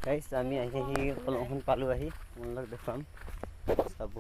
গাইছ আমি আহি কলমখন পালো আহি আপোনালোক দেখুৱাম চাব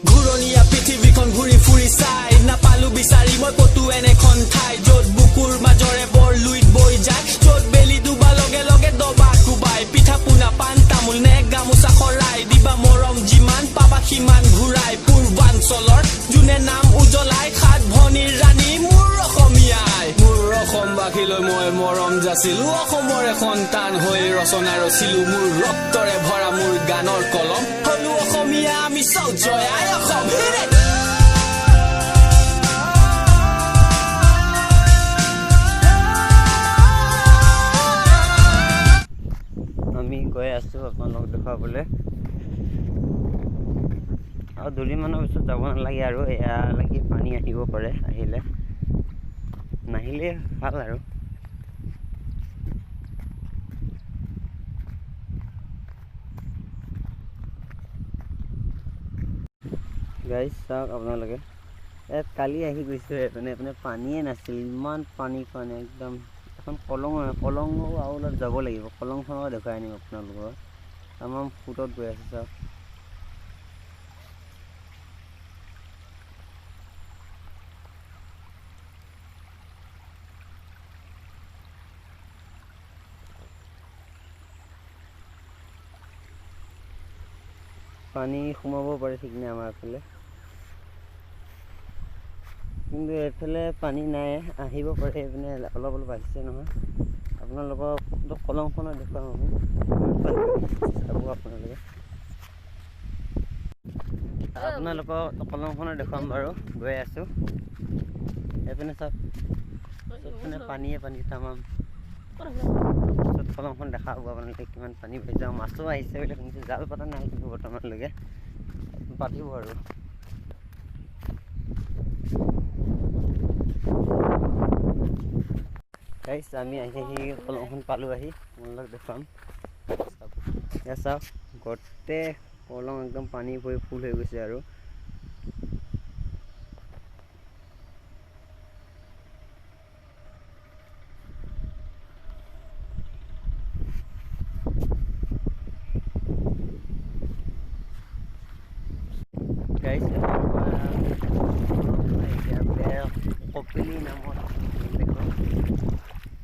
ঘূৰণীয়া পৃথিৱীখন ঘূৰি ফুৰি চাই নাপালো বিচাৰি মই কতো এনেখন ঠাই য'ত বুকুৰ মাজৰে বৰ লুইত বৈ যায় য'ত বেলি ডুবা লগে লগে দবা কোবাই পিঠা পোনা পাণ তামোল নে গামোচা খৰাই দিবা মৰম যিমান পাবা সিমান ঘূৰাই পূৰ্বাঞ্চলৰ যোনে নাম উজ্বলাই সাত ভনীৰ ৰাণী মোৰ অসমীয়াই মোৰ অসমবাসীলৈ মই মৰম যাচিলো অসমৰে সন্তান হৈ ৰচনা ৰচিলো মোৰ ৰক্তৰে ভৰা মোৰ গানৰ কলম হলো অসমীয়া আমি চব জয় আই অসম আমি গৈ আছো আপোনালোক দেখুৱাবলৈ আৰু দুদিনমানৰ পিছত যাব নালাগে আৰু এয়ালৈকে পানী আহিব পাৰে আহিলে নাহিলে ভাল আৰু গাইজ চাওক আপোনালোকে ইয়াত কালি আহি গৈছোঁ এইপিনে পানীয়ে নাছিল ইমান পানী একদম এখন কলং আৰু অলপ যাব লাগিব কলংখনক দেখুৱাই আনিম আপোনালোকৰ আমাৰ ফুটত গৈ আছে চাওক পানী সোমাব পাৰে ঠিক নাই আমাৰ এইফালে কিন্তু এইফালে পানী নাই আহিব পাৰে এইপিনে অলপ আহিছে নহয় আপোনালোকক কলংখনত দেখুৱাম আমি চাব আপোনালোকক কলংখনত দেখুৱাম বাৰু গৈ আছোঁ এইপিনে চাওক চবপিনে পানীয়ে তামাম পিছত কলংখন দেখা হ'ব আপোনালোকে কিমান পানী পাইছে আৰু মাছো আহিছে বুলি শুনিছোঁ জাল পতা নাই কিন্তু বৰ্তমানলৈকে পাতিব আৰু গাইছ আমি আহি কলংখন পালোঁ আহি আপোনালোক দেখুৱাম এয়া চাওক গোটেই কলং একদম পানী ভৰি ফুল হৈ গৈছে আৰু গাইছ কপিলি নামত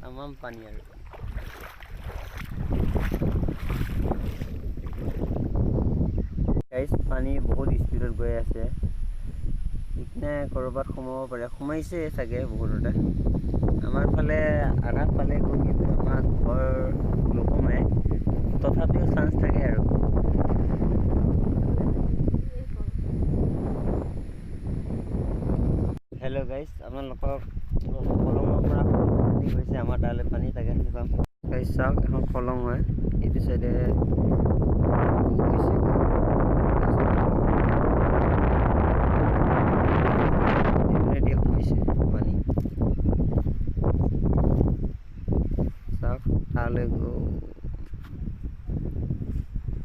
তামাম পানী আৰু গাইছ পানী বহুত স্পীডত গৈ আছে ইপিনে ক'ৰবাত সোমাব পাৰে সোমাইছে চাগে বহুততে আমাৰ ফালে আধা ফালে গৈ কিন্তু আমাৰ ঘৰ নোসোমায় তথাপিও চান্স থাকে আৰু হেল্ল' গাইছ আপোনালোকক কলঙৰ পৰা পানী গৈছে আমাৰ তালৈ পানী তাকে দেখুৱাম গাইছ চাওক এখন কলং হয় এইটো চাইডে সোমাইছে পানী চাওক তালৈ